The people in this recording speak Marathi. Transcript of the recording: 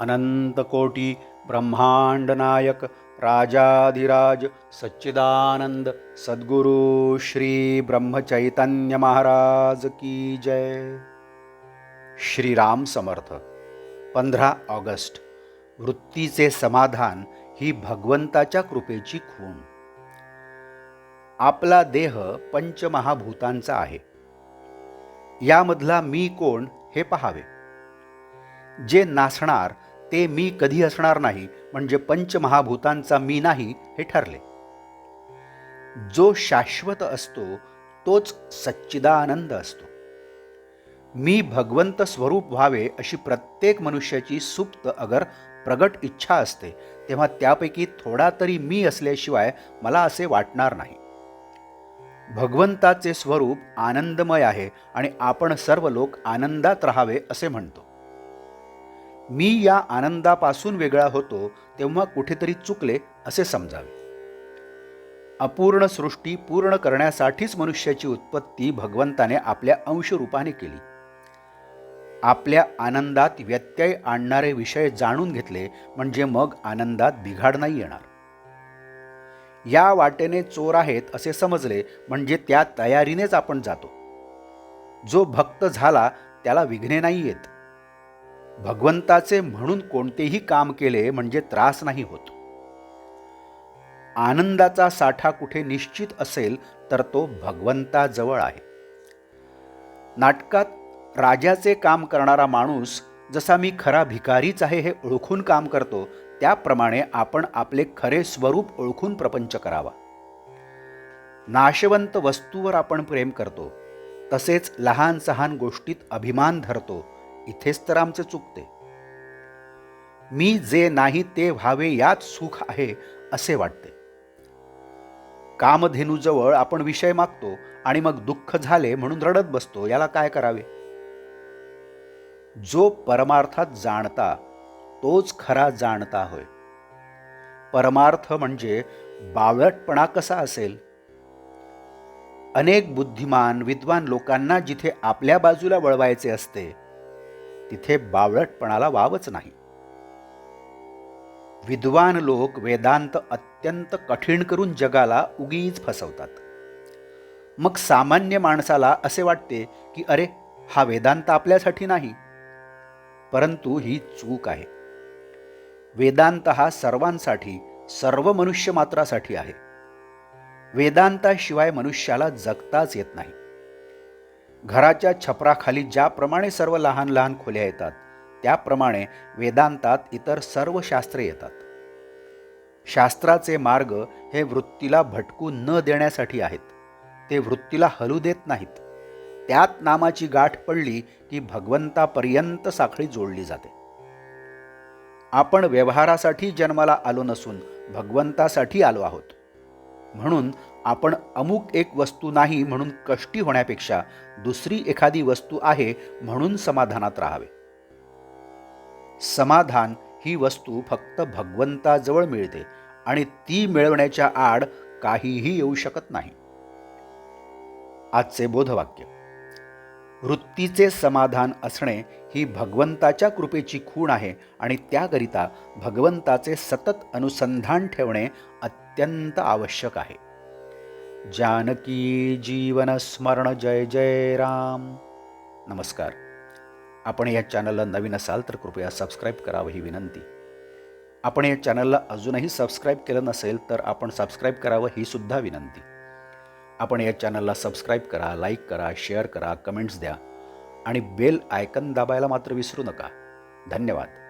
अनंतकोटी ब्रह्मांड नायक राजाधिराज सच्चिदानंद सद्गुरु श्री ब्रह्मचैतन्य महाराज की जय। श्रीराम समर्थ। 15 ऑगस्ट। वृत्तीचे समाधान ही भगवंताच्या कृपेची खूण। आपला देह पंचमहाभूतांचा आहे। यामधला मी कोण हे पहावे। जे नासणार ते मी कधी असणार नाही, म्हणजे पंचमहाभूतांचा मी नाही हे ठरले। जो शाश्वत असतो तोच सच्चिदानंद असतो। मी भगवंत स्वरूप व्हावे अशी प्रत्येक मनुष्याची सुप्त अगर प्रगट इच्छा असते, तेव्हा त्यापैकी थोडा तरी मी असल्याशिवाय मला असे वाटणार नाही। भगवंताचे स्वरूप आनंदमय आहे आणि आपण सर्व लोक आनंदात राहावे असे म्हणतो। मी या आनंदापासून वेगळा होतो तेव्हा कुठेतरी चुकले असे समजावे। अपूर्ण सृष्टी पूर्ण करण्यासाठीच मनुष्याची उत्पत्ती भगवंताने आपल्या अंशरूपाने केली। आपल्या आनंदात व्यत्यय आणणारे विषय जाणून घेतले म्हणजे मग आनंदात बिघाड नाही येणार। या वाटेने चोर आहेत असे समजले म्हणजे त्या तयारीनेच आपण जातो। जो भक्त झाला त्याला विघ्ने नाही येत। भगवंताचे म्हणून कोणतेही काम केले म्हणजे त्रास नाही होत। आनंदाचा साठा कुठे निश्चित असेल तर तो भगवंताजवळ आहे। नाटकात राजाचे काम करणारा माणूस जसा मी खरा भिकारीच आहे हे ओळखून काम करतो, त्याप्रमाणे आपण आपले खरे स्वरूप ओळखून प्रपंच करावा। नाशवंत वस्तूवर आपण प्रेम करतो, तसेच लहान सहान गोष्टीत अभिमान धरतो। इथेच तर आमचे चुकते। मी जे नाही ते व्हावे यात सुख आहे असे वाटते। कामधेनूजवळ आपण विषय मागतो आणि मग दुःख झाले म्हणून रडत बसतो। याला काय करावे? जो परमार्थात जाणता तोच खरा जाणता होय। परमार्थ म्हणजे बावळटपणा कसा असेल? अनेक बुद्धिमान विद्वान लोकांना जिथे आपल्या बाजूला वळवायचे असते तिथे बावळटपणाला वावच नाही। विद्वान लोक वेदांत अत्यंत कठीण करून जगाला उगीच फसवतात। मग सामान्य माणसाला असे वाटते की अरे, हा वेदांत आपल्यासाठी नाही, परंतु ही चूक आहे। वेदांत हा सर्वांसाठी, सर्व मनुष्य मात्रासाठी आहे। वेदांताशिवाय मनुष्याला जगताच येत नाही। घराच्या छपराखाली ज्याप्रमाणे सर्व लहान लहान खोल्या येतात, त्याप्रमाणे वेदांतात इतर सर्व शास्त्रे येतात। शास्त्राचे मार्ग हे वृत्तीला भटकू न देण्यासाठी आहेत, ते वृत्तीला हलू देत नाहीत। त्यात नामाची गाठ पडली की भगवंतापर्यंत साखळी जोडली जाते। आपण व्यवहारासाठी जन्माला आलो नसून भगवंतासाठी आलो आहोत। म्हणून आपण अमुक एक वस्तू नाही म्हणून कष्टी होण्यापेक्षा दुसरी एखादी वस्तू आहे म्हणून समाधानात राहावे। समाधान ही वस्तू फक्त भगवंताजवळ मिळते आणि ती मिळवण्याच्या आड काहीही येऊ शकत नाही। आजचे बोधवाक्य: वृत्तीचे समाधान असणे ही भगवंताच्या कृपेची खूण आहे आणि त्याकरिता भगवंताचे सतत अनुसंधान ठेवणे अत्यंत आवश्यक आहे। जानकी जीवन स्मरण जय जय राम। नमस्कार। आपण या चॅनलला नवीन असाल तर कृपया सबस्क्राईब करावं ही विनंती। आपण या चॅनलला अजूनही सबस्क्राईब केलं नसेल तर आपण सबस्क्राईब करावं ही सुद्धा विनंती। आपण या चॅनलला सबस्क्राईब करा, लाईक करा, शेअर करा, कमेंट्स द्या आणि बेल आयकन दाबायला मात्र विसरू नका। धन्यवाद।